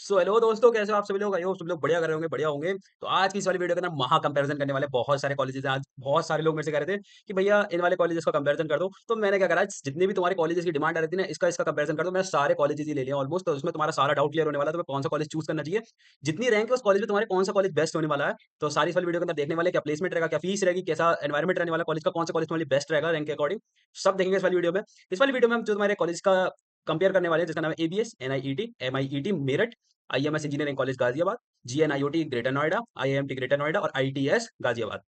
Hello दोस्तों, कैसे हो आप सभी लोग? आई होप सभी लोग बढ़िया कर रहे होंगे, बढ़िया होंगे। तो आज की इस वाली वीडियो के अंदर महा कंपैरिजन करने वाले बहुत सारे कॉलेजेस हैं। आज बहुत सारे लोग मेरे से कह रहे थे कि भैया इन वाले कॉलेजेस का कंपैरिजन कर दो। तो मैंने क्या करा, जितने भी तुम्हारे कॉलेजेस की डिमांड आ रही थी ना, इसका इसका कंपैरिजन कर दो। मैंने सारे कॉलेजेस ही ले लिया ऑलमोस्ट। तो उसमें तुम्हारा सारा डाउट क्लियर होने वाला है, तुम्हें कौन सा कॉलेज चूज करना चाहिए, जितनी रैंक है उस कॉलेज में तुम्हारे कौन सा कॉलेज बेस्ट होने वाला है। तो सारी इस वाली वीडियो के अंदर देखने वाले, क्या प्लेसमेंट रहेगा, क्या फीस रहेगी, कैसा एनवायरमेंट रहने वाला कॉलेज का, कौन सा कॉलेज तुम्हारे लिए बेस्ट रहेगा रैंक के अकॉर्डिंग, सब देखेंगे इस वाली वीडियो में। इस वाली वीडियो में हम जो तुम्हारे कॉलेज का कंपेयर करने वाले हैं, जिसका नाम है ABS, NIET, MIET Meerut, IMS engineering college Ghaziabad, GNIOT greater Noida, IIMT greater Noida और ITS Ghaziabad.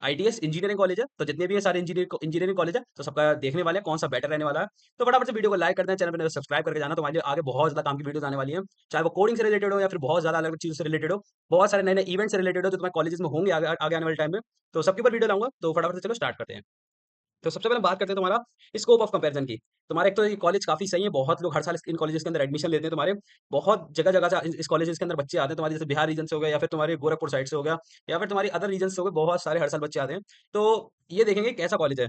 ITS engineering college है, तो जितने भी ये सारे इंजीनियरिंग कॉलेज है, तो सबका देखने वाले हैं कौन सा बेटर रहने वाला है। तो फटाफट से वीडियो को लाइक कर दें, चैनल पर सब्सक्राइब करके जाना, तो हमारे लिए आगे बहुत ज्यादा काम की वीडियोस आने वाली है, चाहे वो कोडिंग से रिलेटेड हो या फिर बहुत ज्यादा अलग चीजों से रिलेटेड हो, बहुत सारे नए नए इवेंट से रिलेटेड हो जो तुम्हारे कॉलेजेस में होंगे आगे आगे आने वाले टाइम में। तो सबके ऊपर वीडियो लाऊंगा, तो फटाफट से चलो स्टार्ट करते हैं। तो सबसे पहले हम बात करते हैं तुम्हारा स्कोप ऑफ कंपैरिजन की। तुम्हारा एक तो ये कॉलेज काफ़ी सही है, बहुत लोग हर साल इन कॉलेजेस के अंदर एडमिशन लेते हैं तुम्हारे। बहुत जगह-जगह से इस कॉलेजेस के अंदर बच्चे आते हैं तुम्हारे, जैसे बिहार रीजन से हो गया या फिर तुम्हारे गोरखपुर साइड से हो गया या फिर तुम्हारी अदर रीजन से हो गए, बहुत सारे हर साल बच्चे आते हैं। तो ये देखेंगे कैसा कॉलेज है,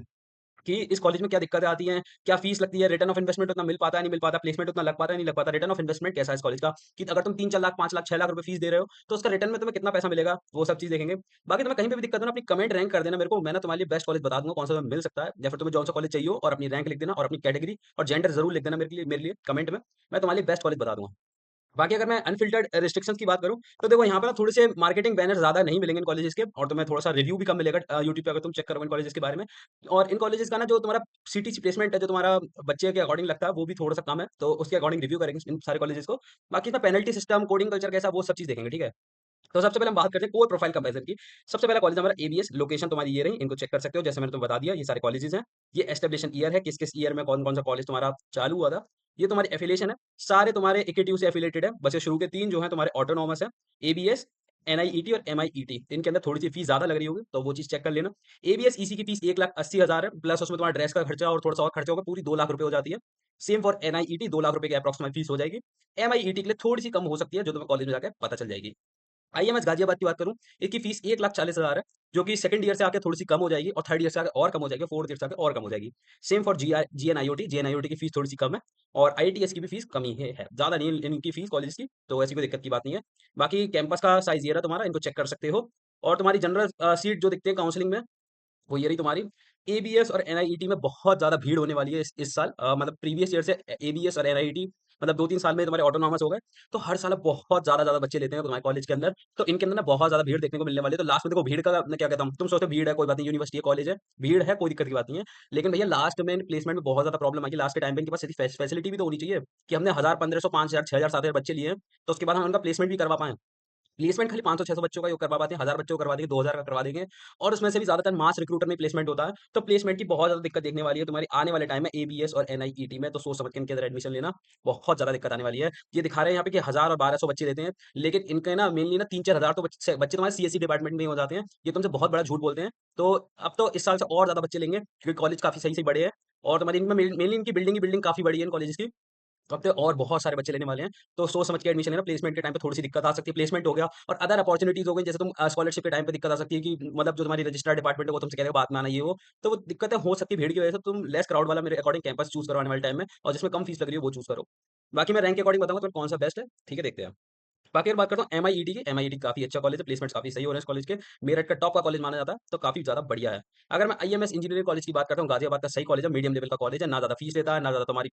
कि इस कॉलेज में क्या दिक्कतें आती हैं, क्या फीस लगती है, रिटर्न ऑफ इन्वेस्टमेंट उतना मिल पाता है, नहीं मिल पाता, प्लेसमेंट उतना लग पाता है, नहीं लग पाता, रिटर्न ऑफ इन्वेस्टमेंट कैसा है इस कॉलेज का, कि अगर तुम 3-4 लाख, 5 लाख, 6 लाख रुपए फीस दे रहे हो, तो उसका रिटर्न में तुम्हें कितना पैसा मिलेगा, वो सब चीज़ देखेंगे। बाकी तुम्हें कहीं पे भी दिक्कत हो ना, अपनी कमेंट रैंक कर देना मेरे को, मैं ना तुम्हारे लिए बेस्ट कॉलेज बता दूँगा, कौन-सा तुम्हें मिल सकता है, या फिर तुम्हें जौन-सा कॉलेज चाहिए हो, और अपनी रैंक लिख देना और अपनी कैटेगरी और जेंडर ज़रूर लिख देना मेरे लिए कमेंट में, मैं तुम्हारे लिए बेस्ट कॉलेज बता दूँगा। बाकी अगर मैं अनफ़िल्टर्ड रिस्ट्रिक्शंस की बात करूँ, तो देखो यहाँ पे ना थोड़े से मार्केटिंग बैनर ज़्यादा नहीं मिलेंगे इन कॉलेजेस के, और तुम्हें थोड़ा-सा रिव्यू भी कम मिलेगा यूट्यूब पे अगर तुम चेक करोगे इन कॉलेजेस के बारे में। और इन कॉलेजेस का ना जो तुम्हारा सीटीसी प्लेसमेंट है, जो तुम्हारा बच्चे के अकॉर्डिंग लगता है, वो भी थोड़ा-सा कम है, तो उसके अकॉर्डिंग रिव्यू करेंगे इन सारे कॉलेजेस को। बाकी इसमें पेनल्टी सिस्टम, कोडिंग कल्चर कैसा, वो सब चीज़ देखेंगे, ठीक है? तो सबसे पहले हम बात करते हैं कोर प्रोफाइल कंपैरिजन की। सबसे पहला कॉलेज हमारा एबीएस, लोकेशन तुम्हारी ये रही, इनको चेक कर सकते हो, जैसे मैंने तुम्हें बता दिया, ये सारे कॉलेजेस हैं। ये एस्टेब्लिशन ईयर है, किस-किस ईयर में कौन-कौन सा कॉलेज तुम्हारा चालू हुआ था। ये तुम्हारी एफिलिएशन है, सारे तुम्हारे एकेटीयू से एफिलिएटेड है, बस ये शुरू के 3 जो हैं तुम्हारे ऑटोनॉमस हैं, एबीएस, एनआईईटी और एमआईईटी। इनके अंदर थोड़ी-सी फीस ज़्यादा लग रही होगी, तो वो चीज़ चेक कर लेना। एबीएस ईसी की फीस 1,80,000 है, प्लस उसमें तुम्हारा ड्रेस का खर्चा और थोड़ा-सा और खर्चा होगा, पूरी 2 लाख रुपए हो जाती है। सेम फॉर एनआईईटी, 2 लाख रुपए की एप्रॉक्स तुम्हारी फीस हो जाएगी। एमआईईटी के लिए थोड़ी-सी कम हो सकती है, जो तुम्हें कॉलेज में जाके पता चल जाएगी। आईएमएस गाजियाबाद की बात करूँ, इसकी फीस 1,40,000 है, जो कि सेकंड ईयर से आके थोड़ी-सी कम हो जाएगी और थर्ड ईयर से आके और कम हो जाएगी, फोर्थ ईयर से आके और कम हो जाएगी। सेम फॉर जीएनआईओटी, जीएनआईओटी की फीस थोड़ी-सी कम है और आईटीएस की भी फीस कम ही है। ज़्यादा नहीं है इनकी फीस कॉलेज की, तो ऐसी कोई दिक्कत की बात नहीं है। बाकी कैंपस का साइज़ ये रहा तुम्हारा, इनको चेक कर सकते हो। और तुम्हारी जनरल सीट जो दिखते हैं काउंसलिंग में, वो ये रही तुम्हारी। एबीएस और एनआईईटी में बहुत ज़्यादा भीड़ होने वाली है इस साल, मतलब प्रीवियस ईयर से एबीएस और एनआईईटी, मतलब 2-3 साल में तुम्हारे ऑटोनॉमस हो गए, तो हर साल अब बहुत ज़्यादा बच्चे लेते हैं तुम्हारे कॉलेज के अंदर, तो इनके अंदर ना बहुत ज़्यादा भीड़ देखने को मिलने वाली है। तो लास्ट में देखो भीड़ का मैं क्या कहता हूँ, तुम सोचते हो भीड़ है, कोई बात नहीं, यूनिवर्सिटी है, कॉलेज है, भीड़ है, कोई दिक्कत की बात नहीं है। लेकिन भैया लास्ट में प्लेसमेंट में बहुत ज़्यादा प्रॉब्लम आएगी, लास्ट के टाइम पे इनके पास ऐसी फैसिलिटी भी तो होनी चाहिए कि हमने 1000, 1500, 5000, 6000, 7000 बच्चे लिए हैं, तो उसके बाद हम उनका प्लेसमेंट भी करवा पाएँ। प्लेसमेंट खाली 500-600 बच्चों का ही वो करवा पाते हैं, 1000 बच्चों को करवा देंगे, 2000 का करवा देंगे, और उसमें से भी ज़्यादातर मास रिक्रूटर में प्लेसमेंट होता है। तो प्लेसमेंट की बहुत ज़्यादा दिक्कत देखने वाली है तुम्हारी आने वाले टाइम में एबीएस और एनआईईटी में, तो सोच समझ के इनके अंदर एडमिशन लेना, बहुत ज़्यादा दिक्कत आने वाली है। ये दिखा रहे हैं यहाँ पे कि 1000 और 1200 बच्चे देते हैं, लेकिन इनके ना मेनली ना 3-4 हज़ार तो बच्चे तुम्हारे सीएसई डिपार्टमेंट में ही हो जाते हैं। ये तुमसे बहुत बड़ा झूठ बोलते हैं। तो अब तो इस साल से और ज़्यादा बच्चे लेंगे, क्योंकि कॉलेज काफ़ी सही-सही बड़े हैं, और तुम्हारी इनमें मेनली इनकी बिल्डिंग ही बिल्डिंग काफ़ी बड़ी है इन कॉलेजेस की। तो अब तो और बहुत सारे बच्चे लेने वाले हैं, तो सोच समझ के एडमिशन लेना। प्लेसमेंट के टाइम पे थोड़ी-सी दिक्कत आ सकती है, प्लेसमेंट हो गया और अदर अपॉर्च्युनिटीज़ हो गई, जैसे तुम स्कॉलरशिप के टाइम पे दिक्कत आ सकती है कि मतलब जो तुम्हारी रजिस्ट्रार डिपार्टमेंट है, वो तुमसे कहेगा बात में आना ये वो, तो वो दिक्कतें हो सकती है भीड़ की वजह से। तुम लेस क्राउड वाला मेरे अकॉर्डिंग कैंपस चूज़ करो आने वाले टाइम में, और जिसमें कम फीस लग रही है वो चूज़ करो। बाकी मैं रैंक के अकॉर्डिंग बताऊँगा तुम्हें कौन-सा बेस्ट है, ठीक है, देखते हैं। बाकी अगर बात करता हूँ एमआईईटी की, एमआईईटी काफ़ी अच्छा कॉलेज है, प्लेसमेंट्स काफ़ी सही हो रहे हैं इस कॉलेज के, मेरठ का टॉप का कॉलेज माना जाता है, तो काफ़ी ज़्यादा बढ़िया है। अगर मैं आईएमएस इंजीनियरिंग कॉलेज की बात करता हूँ, गाज़ियाबाद का सही कॉलेज है, मीडियम लेवल का कॉलेज है, ना ज़्यादा फीस लेता है, ना ज़्यादा तुम्हारी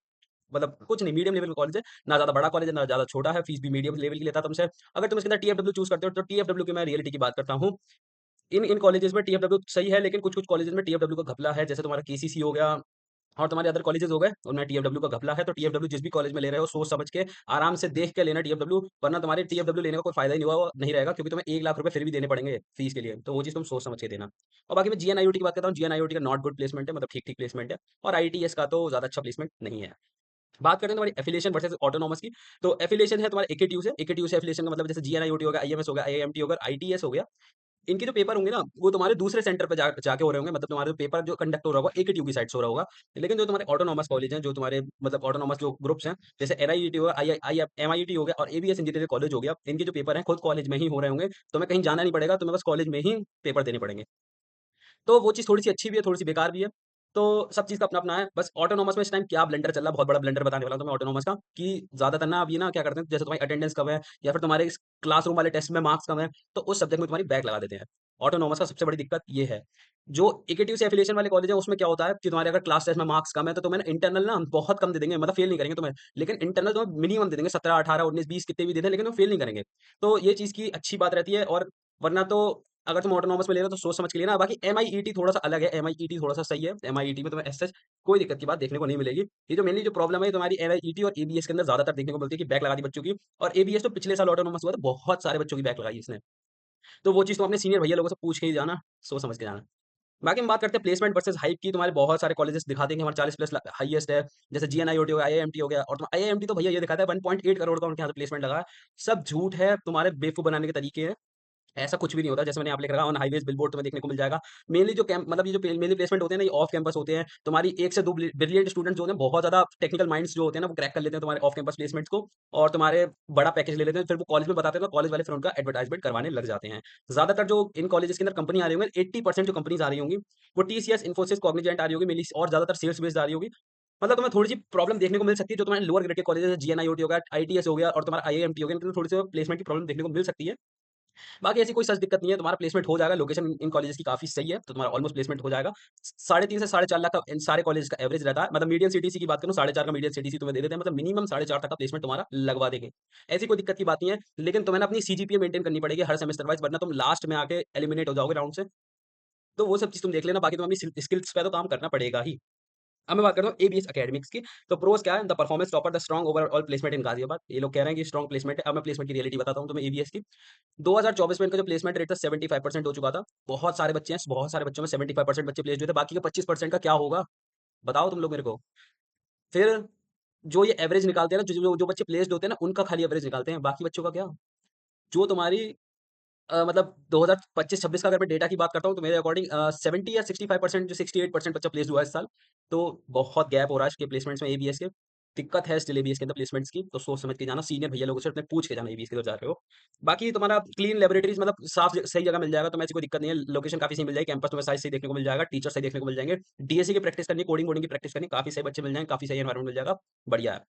मतलब कुछ नहीं, मीडियम लेवल का कॉलेज है, ना ज़्यादा बड़ा कॉलेज है, ना ज़्यादा छोटा है, फीस भी मीडियम लेवल की लेता है तुमसे। अगर तुम इसके अंदर टीएफडब्ल्यू चूज़ करते हो, तो टीएफडब्ल्यू की मैं रियलिटी की बात करता हूँ। इन इन कॉलेजेस में टीएफडब्ल्यू सही है, लेकिन कुछ-कुछ कॉलेजेस में टीएफडब्ल्यू का घपला है, जैसे तुम्हारा केसीसी हो गया और तुम्हारे अदर कॉलेजेस हो गए, उनमें टीएफडब्ल्यू का घपला है। तो टीएफडब्ल्यू जिस भी कॉलेज में ले रहे हो, सोच समझ के, आराम से देख के लेना टीएफडब्ल्यू, वरना तुम्हारे टीएफडब्ल्यू लेने का कोई फ़ायदा ही नहीं रहेगा, क्योंकि तुम्हें 1 लाख रुपए फिर भी देने पड़ेंगे फीस के लिए, तो वो चीज़ तुम सोच समझ के देना। और बाकी मैं जीएनआईओटी की बात करता हूँ, जीएनआईओटी का नॉट गुड प्लेसमेंट है, मतलब ठीक-ठीक प्लेसमेंट है, और आईटीएस का तो ज़्यादा अच्छा प्लेसमेंट नहीं है। बात करें तुम्हारी एफिलिएशन वर्सेस ऑटोनॉमस की, तो एफिलिएशन है तुम्हारे एकेटीयू से एफिलिएशन का मतलब जैसे जीएनआईओटी हो गया, आईएमएस हो गया, आईआईएमटी हो गया, आईटीएस हो गया। इनके जो पेपर होंगे ना, वो तुम्हारे दूसरे सेंटर पे जाके हो रहे होंगे, मतलब तुम्हारे जो पेपर जो कंडक्ट हो रहा होगा, एकेटीयू की साइड से हो रहा होगा। लेकिन जो तुम्हारे ऑटोनॉमस कॉलेज हैं, जो तुम्हारे मतलब ऑटोनॉमस जो ग्रुप्स हैं, जैसे एनआईईटी हो गया, एमआईटी हो गया और एबीएस इंजीनियरिंग कॉलेज हो गया, इनके जो पेपर हैं खुद कॉलेज में ही हो रहे होंगे। तुम्हें कहीं जाना नहीं पड़ेगा, तुम्हें बस कॉलेज में ही पेपर देने पड़ेंगे। तो वो चीज़ थोड़ी-सी अच्छी भी है, थोड़ी-सी बेकार भी है। तो सब चीज़ का अपना-अपना है। बस ऑटोनॉमस में इस टाइम क्या ब्लंडर चल रहा है, बहुत बड़ा ब्लंडर बताने वाला हूँ तुम्हें ऑटोनॉमस का कि ज़्यादातर ना अभी ना क्या करते हैं, जैसे तुम्हारी अटेंडेंस कम है या फिर तुम्हारे इस क्लासरूम वाले टेस्ट में मार्क्स कम है, तो उस सब्जेक्ट में तुम्हारी बैक लगा देते हैं। ऑटोनॉमस का सबसे बड़ी दिक्कत ये है। जो एकेटीव से एफिलिएशन वाले कॉलेज हैं, उसमें क्या होता है कि तुम्हारे अगर क्लास टेस्ट में मार्क्स कम है, तो तुम्हें ना इंटरनल ना बहुत कम दे देंगे, मतलब फेल नहीं करेंगे तुम्हें। लेकिन इंटरनल तुम्हें मिनिमम दे देंगे 17, 18, 19, 20 कितने भी दे दें, लेकिन वो फेल नहीं करेंगे। तो ये चीज़ की अच्छी बात रहती है और वरना तो अगर तुम ऑटोनॉमस में ले रहे हो तो सोच समझ के लेना। बाकी एमआईईटी थोड़ा-सा अलग है, एमआईईटी थोड़ा-सा सही है। एमआईईटी में तुम्हें एज़ सच कोई दिक्कत की बात देखने को नहीं मिलेगी। ये जो मेनली जो प्रॉब्लम है, ये तुम्हारी एमआईईटी और एबीएस के अंदर ज़्यादातर देखने को मिलती है कि बैक लगा दी बच्चों की। और एबीएस तो पिछले साल ऑटोनॉमस हुआ था, बहुत सारे बच्चों की बैक लगाई इसने। तो वो चीज़ तुम अपने सीनियर भैया लोगों से पूछ के ही जाना, सोच समझ के जाना। बाकी हम बात करते हैं प्लेसमेंट वर्सेस हाइप की। तुम्हारे बहुत सारे कॉलेजेस दिखाते हैं कि हमारा 40 प्लस हाईएस्ट है। जैसे जीएनआईओटी हो गया, आईआईएमटी हो गया और तुम आईआईएमटी तो भैया ये दिखाता है 1.8 करोड़ का उनके यहाँ से प्लेसमेंट लगा है। सब झूठ है, तुम्हारे बेवकूफ बनाने के तरीके हैं। ऐसा कुछ भी नहीं होता, जैसे मैंने यहाँ पे लिख रखा ऑन हाईवेज बिलबोर्ड तुम्हें देखने को मिल जाएगा। मेनली जो कैंप मतलब ये जो मेनली प्लेसमेंट होते हैं ना, ये ऑफ कैंपस होते हैं। तुम्हारी 1 से 2 ब्रिलियंट स्टूडेंट्स जो होते हैं, बहुत ज़्यादा टेक्निकल माइंड्स जो होते हैं ना, वो क्रैक कर लेते हैं तुम्हारे ऑफ कैंपस प्लेसमेंट्स को और तुम्हारे बड़ा पैकेज ले लेते हैं। फिर वो कॉलेज में बताते हैं, तो कॉलेज वाले फिर उनका एडवर्टाइजमेंट करवाने लग जाते हैं। ज़्यादातर जो इन कॉलेजेस के अंदर कंपनी आ रही होंगी, 80% जो कंपनीज़ आ रही होंगी, वो टीसीएस, इन्फोसिस, कॉग्निजेंट आ रही होगी मेनली और ज़्यादातर सेल्स बेस्ड आ रही होगी। मतलब तुम्हें थोड़ी-सी प्रॉब्लम देखने को मिल सकती है, जो तुम्हारे लोअर ग्रेड के कॉलेजेस हैं, जीएनआईओटी हो गया, आईटीएस हो गया और तुम्हारा आईआईएमटी हो गया, इनके थोड़ी-सी प्लेसमेंट की प्रॉब्लम देखने को मिल सकती है। बाकी ऐसी कोई सच दिक्कत नहीं है, तुम्हारा प्लेसमेंट हो जाएगा, लोकेशन इन कॉलेजेस की काफ़ी सही है, तो तुम्हारा ऑलमोस्ट प्लेसमेंट हो जाएगा। साढ़े 3 से साढ़े 4 लाख का इन सारे कॉलेज का एवरेज रहता है, मतलब मीडियन सीटीसी की बात करूँ, साढ़े 4 का मीडियन सीटीसी तुम्हें दे देते हैं, मतलब मिनिमम साढ़े 4 तक का प्लेसमेंट तुम्हारा लगवा देंगे। ऐसी कोई दिक्कत की बात नहीं है, लेकिन तुम्हें ना अपनी सीजीपीए मेंटेन करनी पड़ेगी हर सेमेस्टर वाइज़, वरना तुम लास्ट में आके एलिमिनेट हो जाओगे राउंड से। तो वो सब चीज़ तुम देख लेना, बाकी तुम्हें अपनी स्किल्स पे तो काम करना पड़ेगा ही। अब मैं बात करता हूँ एबीएस एकेडमिक्स की। तो प्रोस क्या है? The performance topper, the strong overall placement इन गाजियाबाद। ये लोग कह रहे हैं कि स्ट्रॉन्ग प्लेसमेंट है। अब मैं प्लेसमेंट की रियलिटी बताता हूँ तुम्हें एबीएस की। 2024 में इनका जो प्लेसमेंट रेट था 75% हो चुका था। बहुत सारे बच्चे हैं, बहुत सारे बच्चों में 75% बच्चे प्लेस्ड हुए थे। बाकी के 25% का क्या होगा? बताओ तुम लोग मेरे को। फिर जो ये एवरेज निकालते हैं ना, जो बच्चे प्लेस्ड होते हैं ना, उनका खाली एवरेज निकालते हैं। बाकी बच्चों का क्या? जो तुम्हारी मतलब 2025-26 का अगर मैं डेटा की बात करता हूँ, तो मेरे अकॉर्डिंग 70 या 65% जो 68% बच्चा प्लेस्ड हुआ है इस साल। तो बहुत गैप हो रहा है इसके प्लेसमेंट्स में एबीएस के। दिक्कत है स्टिल एबीएस के अंदर प्लेसमेंट्स की, तो सोच समझ के जाना, सीनियर भैया लोगों से अपने पूछ के जाना एबीएस की तरफ जा रहे हो। बाकी तुम्हारा क्लीन लैबोरेटरीज़ मतलब साफ ज सही जगह मिल जाएगा, तुम्हें ऐसी कोई दिक्कत नहीं है। लोकेशन काफ़ी सही मिल जाएगी, कैंपस तुम्हें साइज़ सही देखने को मिल जाएगा, टीचर सही देखने को मिल जाएँगे। डीएससी की प्रैक्टिस करनी है, कोडिंग वोडिंग की प्रैक्टिस करनी है, काफ़ी सही बच्चे मिल जाएँगे, काफ़ी सही एनवायरनमेंट मिल जाएगा, बढ़िया है।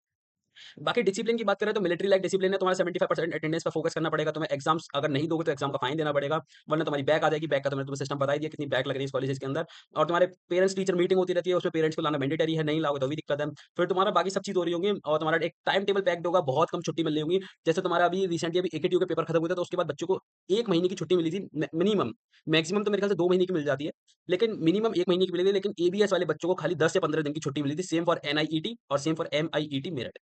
बाकी डिसिप्लिन की बात करें तो मिलिट्री लाइक डिसिप्लिन है, तुम्हारा 75% अटेंडेंस पे फोकस करना पड़ेगा, तुम्हें एग्जाम्स अगर नहीं दोगे तो एग्जाम का फाइन देना पड़ेगा, वरना तुम्हारी बैक आ जाएगी। बैक का तुम्हें सिस्टम बता ही दिया कितनी बैक लग रही है इस कॉलेज के अंदर। और तुम्हारे पेरेंट्स टीचर मीटिंग होती रहती है, उसमें पेरेंट्स को लाना मैंडेटरी है, नहीं लाओगे तो भी दिक्कत है। फिर तुम्हारा बाकी सब चीज हो रही होंगी और तुम्हारा एक टाइम टेबल पैक्ड होगा, बहुत कम छुट्टी मिल रही होंगी। जैसे तुम्हारा अभी रिसेंटली अभी एकेटीयू के पेपर खत्म हुए थे, तो उसके बाद बच्चों को 1 महीने की छुट्टी मिली थी मिनिमम। मैक्सिमम तो मेरे ख्याल से 2 महीने की मिल जाती है, लेकिन मिनिमम 1 महीने की मिली थी। लेकिन एबीएस वाले बच्चों को खाली 10 से 15 दिन की छुट्टी मिली थी, सेम फॉर एनआईईटी और सेम फॉर एमआईईटी मेरठ।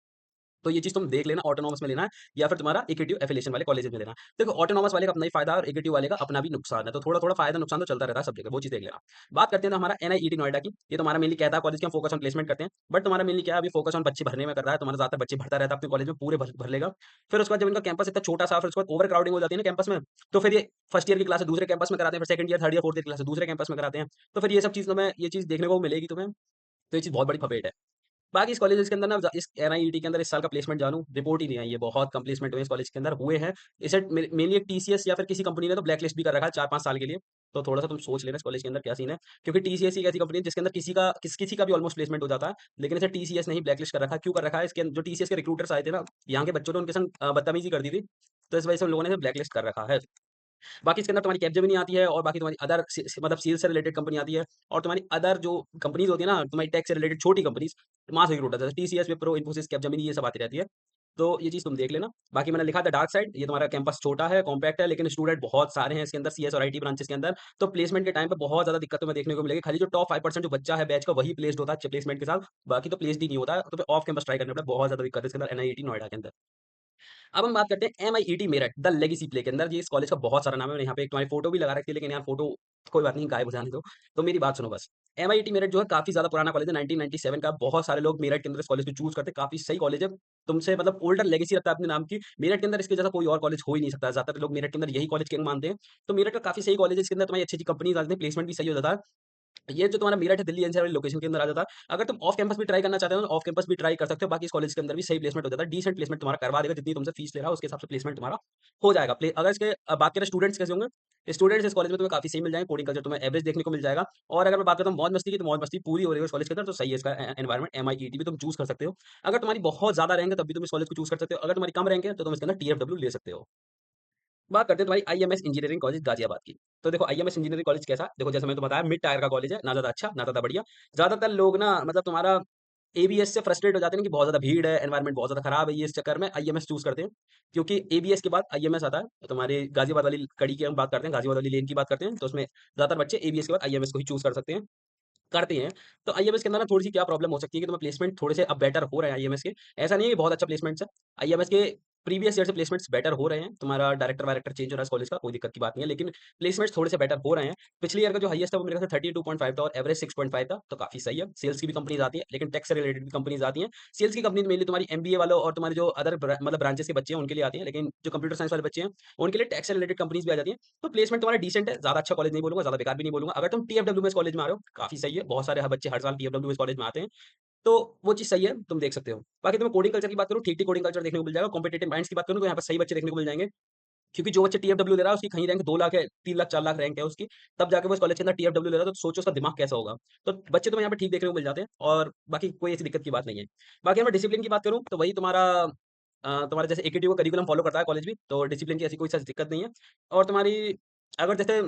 तो ये चीज़ तुम देख लेना, ऑटोनॉमस में लेना है या फिर तुम्हारा एकेटीव एफिलिएशन वाले कॉलेज में लेना है। देखो ऑटोनॉमस वाले का अपना ही फ़ायदा है और एकेटीव वाले का अपना भी नुकसान है, तो थोड़ा-थोड़ा फ़ायदा नुकसान तो चलता रहता है सब जगह, वो चीज़ देख लेना। बात करते हैं ना हमारा एनआईईटी नोएडा की, ये तुम्हारा मेनली कहता है कॉलेज के हम फोकस ऑन प्लेसमेंट करते हैं, बट तुम्हारा मेनली क्या है, अभी फोकस ऑन बच्चे भरने में कर रहा है, तुम्हारा ज़्यादातर बच्चे भरता रहता है अपने कॉलेज में, पूरे भर भर लेगा। फिर उसके बाद जब इनका कैंपस इतना छोटा-सा, फिर उसके बाद ओवर क्राउडिंग हो जाती है ना कैंपस में, तो फिर ये फर्स्ट ईयर की क्लासेस दूसरे कैंपस में कराते हैं, फिर second year, third year, fourth year की क्लासेस दूसरे कैंपस में कराते हैं। तो फिर ये सब चीज़ तुम्हें ये चीज़ देखने को मिलेगी तुम्हें, तो ये चीज़ बहुत बड़ी फपेट है। बाकी इस कॉलेजेस के अंदर ना इस एनआईईटी के अंदर इस साल का प्लेसमेंट जानूँ, रिपोर्ट ही नहीं आई है, बहुत कम प्लेसमेंट हुए इस कॉलेज के अंदर हुए हैं। इसे मेनली एक टीसीएस या फिर किसी कंपनी ने तो ब्लैक लिस्ट भी कर रखा है 4-5 साल के लिए। तो थोड़ा-सा तुम सोच लेना इस कॉलेज के अंदर क्या सीन है, क्योंकि टीसीएस ही एक ऐसी कंपनी है जिसके अंदर किसी का भी ऑलमोस्ट प्लेसमेंट हो जाता है, लेकिन इसे टीसीएस ने ही ब्लैक लिस्ट कर रखा है। क्यों कर रखा है? इसके जो टीसीएस के रिक्रूटर्स आए थे ना, यहाँ के बच्चों ने उनके संग बदतमीज़ी कर दी थी, तो इस वजह से उन लोगों ने इसे ब्लैक लिस्ट कर रखा है। बाकी इसके अंदर तुम्हारी कैपजेमिनी आती है और बाकी तुम्हारी अदर मतलब सेल्स से रिलेटेड कंपनी आती है और तुम्हारी अदर जो कंपनीज होती है ना, तुम्हारी टेक से रिलेटेड छोटी कंपनीज, मास रिक्रूटर जैसे टीसीएस, विप्रो, इन्फोसिस, कैपजेमिनी, ये सब आती रहती है। तो ये चीज़ तुम देख लेना। बाकी मैंने लिखा था डार्क साइड, ये तुम्हारा कैंपस छोटा है, कॉम्पैक्ट है, लेकिन स्टूडेंट बहुत सारे हैं इसके अंदर, सीएस और आईटी ब्रांचेस के अंदर। तो प्लेसमेंट के टाइम पे बहुत ज़्यादा दिक्कत तुम्हें देखने को मिलेगी। खाली जो टॉप 5% जो बच्चा है बैच का, वही प्लेस्ड होता है अच्छे प्लेसमेंट के साथ, बाकी तो प्लेस्ड ही नहीं होता है। तो ऑफ कैंपस ट्राई करना पड़ता है, बहुत ज़्यादा दिक्कत है इसके अंदर एनआईटी नोएडा के अंदर। अब हम बात करते हैं MIET Meerut, the legacy play के अंदर। ये इस कॉलेज का बहुत सारा नाम है, मैंने यहाँ पे एक तुम्हारी फोटो भी लगा रखी है, लेकिन यार फोटो कोई बात नहीं, गायब हो जाने दो। तो मेरी बात सुनो बस। एमआईईटी मेरठ जो है काफ़ी ज़्यादा पुराना कॉलेज है, 1997 का। बहुत सारे लोग मेरठ के अंदर इस कॉलेज को चूज़ करते हैं, काफ़ी सही कॉलेज है। तुमसे मतलब ओल्डर लेगेसी रखता है अपने नाम की। मेरठ के अंदर इसके जैसा कोई और कॉलेज हो ही नहीं सकता। ज़्यादातर लोग मेरठ के अंदर यही कॉलेज किंग मानते हैं। तो मेरठ का काफ़ी सही कॉलेज है, इसके अंदर तुम्हारी अच्छी-अच्छी कंपनीज़ आती हैं, प्लेसमेंट भी सही हो जाता है। ये जो तुम्हारा मेरठ है, दिल्ली एनसीआर वाली लोकेशन के अंदर आ जाता है। अगर तुम ऑफ कैंपस भी ट्राई करना चाहते हो, तो ऑफ कैंपस भी ट्राई कर सकते हो। बाकी इस कॉलेज के अंदर भी सही प्लेसमेंट हो जाता है, डिसेंट प्लेसमेंट तुम्हारा करवा देगा, जितनी तुमसे फीस ले रहा है उसके हिसाब से प्लेसमेंट तुम्हारा हो जाएगा। अगर इसके बात करें स्टूडेंट्स कैसे होंगे, स्टूडेंट्स इस कॉलेज में तुम्हें काफी सही मिल जाएंगे, कोडिंग कल्चर तुम्हें एवरेज देखने को मिल जाएगा। और अगर मैं बात करता हूँ मौज मस्ती की, तो मौज मस्ती पूरी हो रही है इस कॉलेज के अंदर, तो सही है इसका एनवायरमेंट। MIET भी तुम चूज कर सकते हो। अगर तुम्हारी बहुत ज्यादा रैंक है तब भी तुम इस कॉलेज को चूज कर सकते हो। अगर तुम्हारी कम रैंक है तो तुम इसके अंदर TFW ले सकते हो। बात करते हैं तुम्हारी IMS इंजीनियरिंग कॉलेज गाजियाबाद की। तो देखो IMS इंजीनियरिंग कॉलेज कैसा, देखो जैसे मैंने तो बताया मिड टायर का कॉलेज है, ना ज्यादा अच्छा ना ज्यादा बढ़िया। ज्यादातर लोग ना मतलब तुम्हारा ABS से फ्रस्ट्रेट हो जाते हैं कि बहुत ज्यादा भीड़ है, एनवायरनमेंट बहुत ज्यादा खराब है, ये इस चक्कर में IMS चूज करते हैं। क्योंकि ABS के बाद IMS आता है। तो तुम्हारी गाजियाबाद वाली कड़ी की हम बात करते हैं, गाजियाबाद वाली लेन की बात करते हैं, तो उसमें ज्यादातर बच्चे ABS के बाद IMS को ही चूज कर सकते हैं, करते हैं। तो आईएमएस के अंदर ना थोड़ी-सी क्या प्रॉब्लम हो सकती है कि तुम्हें प्लेसमेंट थोड़े से अब बेटर हो रहे हैं आईएमएस के। ऐसा नहीं है कि बहुत अच्छा प्लेसमेंट्स है। आईएमएस के प्रीवियस ईयर से प्लेसमेंट्स बेटर हो रहे हैं। तुम्हारा डायरेक्टर-वायरेक्टर चेंज हो रहा है इस कॉलेज का, कोई दिक्कत की बात नहीं है, लेकिन प्लेसमेंट्स थोड़े से बेटर हो रहे हैं। पिछले ईयर का जो हाईएस्ट था वो मेरे ख्याल से 32.5 था और एवरेज 6.5 था, तो काफ़ी सही है। सेल्स की भी कंपनीज़ आती हैं, लेकिन टेक से रिलेटेड भी कंपनीज़ आती हैं। सेल्स की कंपनी मेनली तुम्हारी एमबीए वालों और तुम्हारे जो अदर मतलब ब्रांचेस के बच्चे हैं उनके लिए आती हैं, लेकिन जो कंप्यूटर साइंस वाले बच्चे हैं उनके लिए टेक से रिलेटेड कंपनीज़ भी आ जाती हैं। तो प्लेसमेंट तुम्हारा डिसेंट है, ज़्यादा अच्छा कॉलेज नहीं बोलूँगा, ज़्यादा बेकार भी नहीं बोलूँगा। अगर तुम TFW में इस कॉलेज में आ रहे हो, काफ़ी सही है। बहुत सारे बच्चे हर साल TFW इस कॉलेज में आते हैं, तो वो चीज़ सही है, तुम देख सकते हो। बाकी तुम्हें कोडिंग कल्चर की बात करूँ, ठीक-ठीक कोडिंग कल्चर देखने को मिल जाएगा। कॉम्पिटिटिव माइंड्स की बात करूँ तो यहाँ पर सही बच्चे देखने को मिल जाएँगे। क्योंकि जो बच्चे TFW ले रहा है उसकी कहीं रैंक 2 लाख है, 3 लाख 4 लाख रैंक है उसकी, तब जाके वो इस कॉलेज के अंदर TFW ले रहा है, तो सोचो उसका दिमाग कैसा होगा। तो बच्चे तुम्हें यहाँ पे ठीक देखने को मिल जाते हैं और बाकी कोई ऐसी दिक्कत की बात नहीं है। बाकी मैं डिसिप्लिन की बात करूँ तो वही तुम्हारा तुम्हारा जैसे AQT का करिकुलम फॉलो करता है कॉलेज भी, तो डिसिप्लिन की ऐसी कोई सा दिक्कत नहीं है। और तुम्हारी अगर जैसे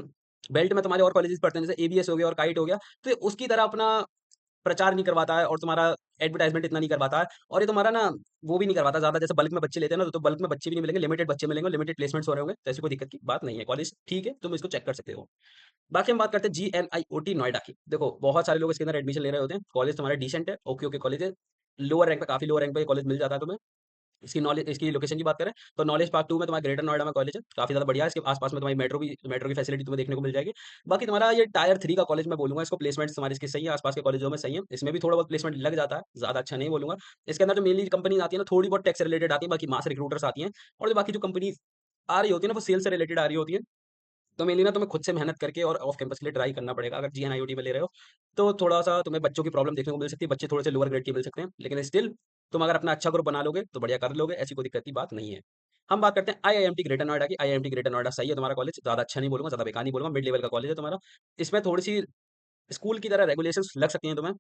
बेल्ट में तुम्हारे और कॉलेजेस पढ़ते हैं, जैसे ABS हो गया और काइट हो गया, तो ये उसकी तरह अपना प्रचार नहीं करवाता है और तुम्हारा एडवर्टाइज़मेंट इतना नहीं करवाता है और ये तुम्हारा ना वो भी नहीं करवाता ज़्यादा, जैसे बल्क में बच्चे लेते हैं ना, तो बल्क में बच्चे भी नहीं मिलेंगे, लिमिटेड बच्चे मिलेंगे, लिमिटेड प्लेसमेंट्स हो रहे होंगे, तो ऐसी कोई दिक्कत की बात नहीं है। कॉलेज ठीक है, तुम इसको चेक कर सकते हो। बाकी हम बात करते हैं GNIOT नोएडा की। देखो बहुत सारे लोग इसके अंदर एडमिशन ले रहे होते हैं, कॉलेज तुम्हारा डिसेंट है, ओके कॉलेज है। लोअर रैंक पे, काफ़ी लोअर रैंक पे ये कॉलेज मिल जाता है तुम्हें। इसकी लोकेशन की बात करें तो नॉलेज पार्क 2 में तुम्हारा ग्रेटर नोएडा में कॉलेज है, काफ़ी ज़्यादा बढ़िया है। इसके आस-पास में तुम्हारी मेट्रो की फैसिलिटी तुम्हें देखने को मिल जाएगी। बाकी तुम्हारा ये टायर 3 का कॉलेज मैं बोलूँगा इसको, प्लेसमेंट्स तुम्हारी इसकी सही है, आस-पास के कॉलेजों में सही है। इसमें भी थोड़ा बहुत प्लेसमेंट लग जाता है, ज़्यादा अच्छा नहीं बोलूँगा। इसके अंदर जो मेनली कंपनीज़ आती है ना, थोड़ी बहुत टेक से रिलेटेड आती है, बाकी मास रिक्रूटर्स आती हैं और जो बाकी जो कंपनीज़ आ रही होती है ना, वो सेल से रिलेटेड आ रही होती हैं। तो मेनली ना तुम्हें खुद से मेहनत करके और ऑफ कैंपस के लिए ट्राई करना पड़ेगा। अगर GNIOT में ले रहे हो, तो थोड़ा-सा तुम्हें बच्चों की प्रॉब्लम देखने को मिल सकती है, बच्चे थोड़े से लोअर ग्रेड के मिल सकते हैं, लेकिन स्टिल तुम अगर अपना अच्छा ग्रुप बना लोगे, तो बढ़िया कर लोगे, ऐसी कोई दिक्कत की बात नहीं है। हम बात करते हैं IIMT ग्रेटर नोएडा की। IIMT ग्रेटर नोएडा सही है तुम्हारा कॉलेज, ज़्यादा अच्छा नहीं बोलूँगा, ज़्यादा बेकार नहीं बोलूँगा, मिड लेवल का कॉलेज है तुम्हारा। इसमें थोड़ी-सी स्कूल की तरह रेगुलेशंस लग सकती हैं तुम्हें।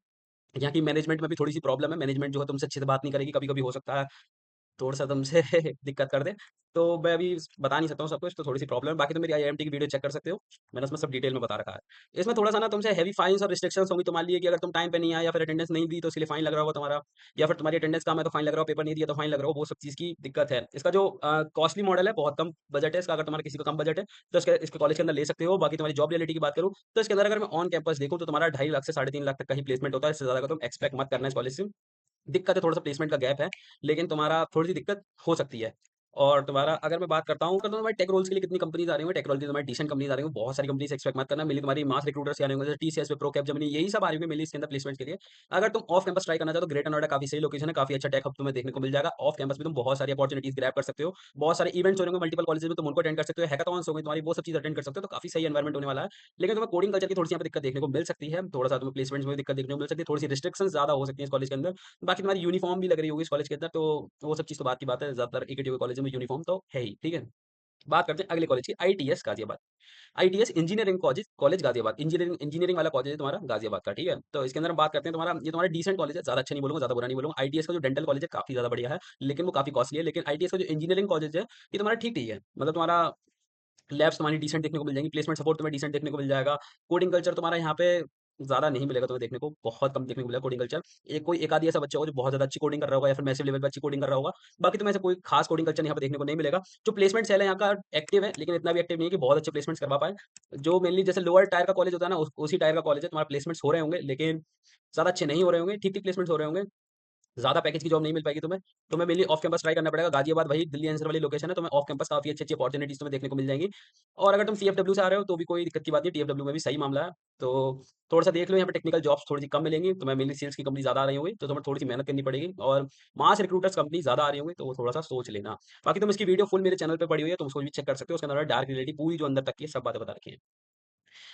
यहाँ की मैनेजमेंट में भी थोड़ी-सी प्रॉब्लम है, मैनेजमेंट जो है तुमसे अच्छे से बात नहीं करेगी, कभी-कभी हो सकता है थोड़ा-सा तुमसे दिक्कत कर दें। तो मैं अभी बता नहीं सकता हूँ सब कुछ, तो थोड़ी-सी प्रॉब्लम है। बाकी तो मेरी आईआईएमटी की वीडियो चेक कर सकते हो। मैंने उसमें सब डिटेल में बता रखा है। इसमें थोड़ा-सा ना तुमसे हेवी फाइन्स और रिस्ट्रिक्शंस होंगी। तो मान लीजिए कि अगर तुम टाइम पे नहीं आए या फिर अटेंडेंस नहीं दी तो इसके लिए फाइन लग रहा होगा तुम्हारा, या फिर तुम्हारी अटेंडेंस कम है तो फाइन लग रहा हो, पेपर नहीं दिया तो फाइन लग रहा हो, वो सब चीज़ की दिक्कत है। इसका जो कॉस्टली मॉडल है, बहुत कम बजट है इसका। अगर तुम्हारा किसी का कम बजट है तो इसके कॉलेज के अंदर ले सकते हो। बाकी तुम्हारी जॉब रियलिटी की बात करूँ तो इसके अंदर अगर मैं ऑन कैंपस देखूँ तो तुम्हारा 2.5 लाख से 3.5 लाख तक का ही प्लेसमेंट होता है। इससे ज़्यादा का तुम एक्सपेक्ट मत करना इस कॉलेज से। दिक्कत है, थोड़ा-सा प्लेसमेंट का गैप है, लेकिन तुम्हारा थोड़ी-सी दिक्कत हो सकती है। और तुम्हारा अगर मैं बात करता हूँ तो तुम्हारी टेक रोल्स के लिए कितनी कंपनीज़ आ रही होंगी, टेक रोल की तुम्हारी डिसेंट कंपनीज़ आ रही होंगी, बहुत सारी कंपनी से एक्सपेक्ट मत करना। मेनली तुम्हारी मास रिक्रूटर्स से आ रही होंगी, जैसे TCS, विप्रो, कैपजेमिनी, यही सब आ रही होंगी मेनली इसके अंदर प्लेसमेंट के लिए। अगर तुम ऑफ कैंपस ट्राई करना चाहो तो ग्रेटर नोएडा काफ़ी सही लोकेशन है, काफ़ी अच्छा टेक हब तुम्हें देखने को मिल जाएगा। ऑफ कैंपस में तुम बहुत सारी अपॉर्च्युनिटीज़ ग्रैब कर सकते हो, बहुत सारे इवेंट्स हो रहे होंगे मल्टीपल कॉलेजेस में, तुम उनको अटेंड कर सकते हो, हैकाथॉन्स हो गई तुम्हारी, वो सब चीज़ अटेंड कर सकते हो, तो काफ़ी सही एनवायरनमेंट होने वाला है। लेकिन तुम्हें कोडिंग कल्चर की थोड़ी-सी यहाँ पे दिक्कत देखने को मिल सकती है, थोड़ा-सा तुम्हें प्लेसमेंट्स में भी दिक्कत देखने को मिल सकती है, थोड़ी-सी रिस्ट्रिक्शंस ज़्यादा हो सकती है इस कॉलेज के अंदर। बाकी तुम्हारी यूनिफ़ॉर्म भी लग रही होगी इस कॉलेज के अंदर, तो वो सब चीज़ तो बात की बात है, ज़्यादातर EKTU के कॉलेज में यूनिफ़ॉर्म तो है ही, ठीक है? बात करते हैं अगले कॉलेज की, ITS Ghaziabad. ITS engineering college college Ghaziabad, engineering engineering वाला कॉलेज है तुम्हारा गाज़ियाबाद का, ठीक है? तो इसके अंदर हम बात करते हैं तुम्हारा, ये तुम्हारा डिसेंट कॉलेज है, ज़्यादा अच्छा नहीं बोलूँगा, ज़्यादा बुरा नहीं बोलूँगा। ITS का जो डेंटल कॉलेज है काफ़ी ज़्यादा बढ़िया है, लेकिन वो काफ़ी कॉस्टली है। लेकिन ITS का जो इंजीनियरिंग कॉलेज है, ये तुम्हारा ठीक-ठीक है। मतलब तुम्हारा लैब्स तुम्हारी डिसेंट देखने को मिल जाएँगी, प्लेसमेंट सपोर्ट तुम्हें डिसेंट देखने को मिल जाएगा। कोडिंग कल्चर तुम्हारा यहाँ पे ज़्यादा नहीं मिलेगा तुम्हें देखने को, बहुत कम देखने को मिलेगा कोडिंग कल्चर। एक आधी ऐसा बच्चा होगा जो बहुत ज़्यादा अच्छी कोडिंग कर रहा होगा या फिर मैसिव लेवल पे अच्छी कोडिंग कर रहा होगा। बाकी तुम्हें ऐसा कोई खास कोडिंग कल्चर यहाँ पे देखने को नहीं मिलेगा। जो प्लेसमेंट सेल है यहाँ का एक्टिव है, लेकिन इतना भी एक्टिव नहीं है कि बहुत अच्छे प्लेसमेंट्स करवा पाए। जो मेनली जैसे लोअर टायर का कॉलेज होता है ना, उसी टायर का कॉलेज है, तुम्हारा प्लेसमेंट्स हो रहे होंगे, लेकिन ज़्यादा अच्छे नहीं हो रहे होंगे, ठीक-ठीक प्लेसमेंट्स हो रहे होंगे। ज़्यादा पैकेज की जॉब नहीं मिल पाएगी तुम्हें। तुम्हें मेनली ऑफ कैंपस ट्राई करना पड़ेगा। गाज़ियाबाद वही दिल्ली एनसीआर वाली लोकेशन है, तुम्हें ऑफ कैंपस काफ़ी अच्छी-अच्छी अपॉर्च्युनिटीज़ तुम्हें देखने को मिल जाएँगी। और अगर तुम सीएफडब्ल्यू से आ रहे हो तो भी कोई दिक्कत की बात नहीं है, टीएफडब्ल्यू में भी सही मामला है। तो थोड़ा-सा देख लो, यहाँ पे टेक्निकल जॉब्स थोड़ी-सी कम मिलेंगी, तुम्हें मेनली सेल्स की कंपनी ज़्यादा आ रही होंगी, तो तुम्हें थोड़ी-सी मेहनत करनी पड़ेगी और मास रिक्रूटर्स कंपनी ज़्यादा आ रही होंगी, तो वो थोड़ा-सा सोच लेना। बाकी तुम इसकी वीडियो फुल मेरे चैनल पे पड़ी हुई है, तुम उसको भी चेक कर सकते हो। उसके अंदर डार्क रियलिटी पूरी जो अंदर तक की है, सब बातें बता रखी हैं।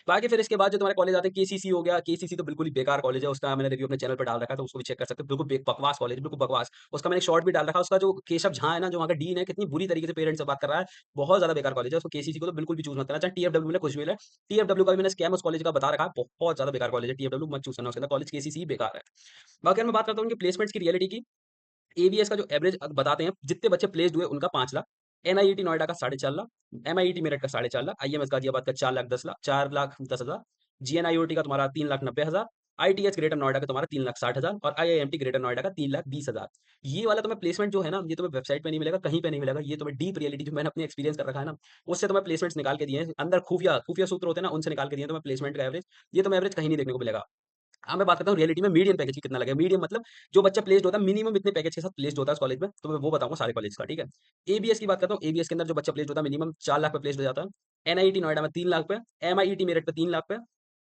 बाकी फिर इसके बाद जो तुम्हारे कॉलेज आते हैं, केसीसी हो गया, केसीसी तो बिल्कुल ही बेकार कॉलेज है, उसका मैंने रिव्यू अपने चैनल पे डाल रखा है, तो उसको भी चेक कर सकते हो। बिल्कुल बकवास कॉलेज, बिल्कुल बकवास। उसका मैंने एक शॉर्ट भी डाल रखा है, उसका जो केशव झा है ना, जो वहाँ का डीन है, कितनी बुरी तरीके से पेरेंट्स से बात कर रहा है, बहुत ज़्यादा बेकार कॉलेज है। उसको केसीसी को तो बिल्कुल भी चूज़ मत करना, चाहे टीएफडब्ल्यू मिले, कुछ भी मिले। टीएफडब्ल्यू का भी मैंने स्कैम उस कॉलेज का बता रखा है, बहुत ज़्यादा बेकार कॉलेज है, टीएफडब्ल्यू मत चूज़ करना उसके अंदर, कॉलेज केसीसी ही बेकार है। बाकी अगर मैं बात करता हूँ उनके प्लेसमेंट्स की रियलिटी की, एबीएस का जो एवरेज बताते हैं, जितने बच्चे प्लेस्ड हुए उनका 5 लाख, एनआईटी नोएडा का 4.5 लाख, एमआईटी मेरठ का 4.5 लाख, आईएमएस गाजियाबाद का 4 लाख 10 लाख, 4 लाख 10 हजार, जीएनआईओटी का तुम्हारा 3 लाख 90 हजार, आईटीएच ग्रेटर नोएडा का तुम्हारा 3 लाख 60 हजार और आईआईएमटी ग्रेटर नोएडा का 3 लाख 20 हजार। ये वाला तुम्हें प्लेसमेंट जो है ना, ये तुम्हें वेबसाइट पे नहीं मिलेगा, कहीं पे नहीं मिलेगा। ये तुम्हें डीप रियलिटी जो मैंने अपनी एक्सपीरियंस कर रखा है ना, उससे तुम्हें प्लेसमेंट्स निकाल के दिए हैं। अंदर खुफिया खुफिया सूत्र होते हैं ना, उनसे निकाल के दिए हैं तुम्हें प्लेसमेंट का एवरेज। ये तुम्हें एवरेज कहीं नहीं देखने को मिलेगा। हाँ, मैं बात करता हूँ रियलिटी में मीडियन पैकेज की कितना लगेगा। मीडियम मतलब जो बच्चा प्लेस्ड होता है, मिनिमम इतने पैकेज के साथ प्लेस्ड होता है उस कॉलेज में, तो मैं वो बताऊंगा सारे कॉलेज का, ठीक है। एबीएस की बात करता हूँ, एबीएस के अंदर जो बच्चा प्लेस्ड होता है, मिनिमम 4 लाख पे प्लेस्ड हो जाता है। एनआईटी नोएडा में 3 लाख पे, एमआईटी मेरठ पे 3 लाख पे,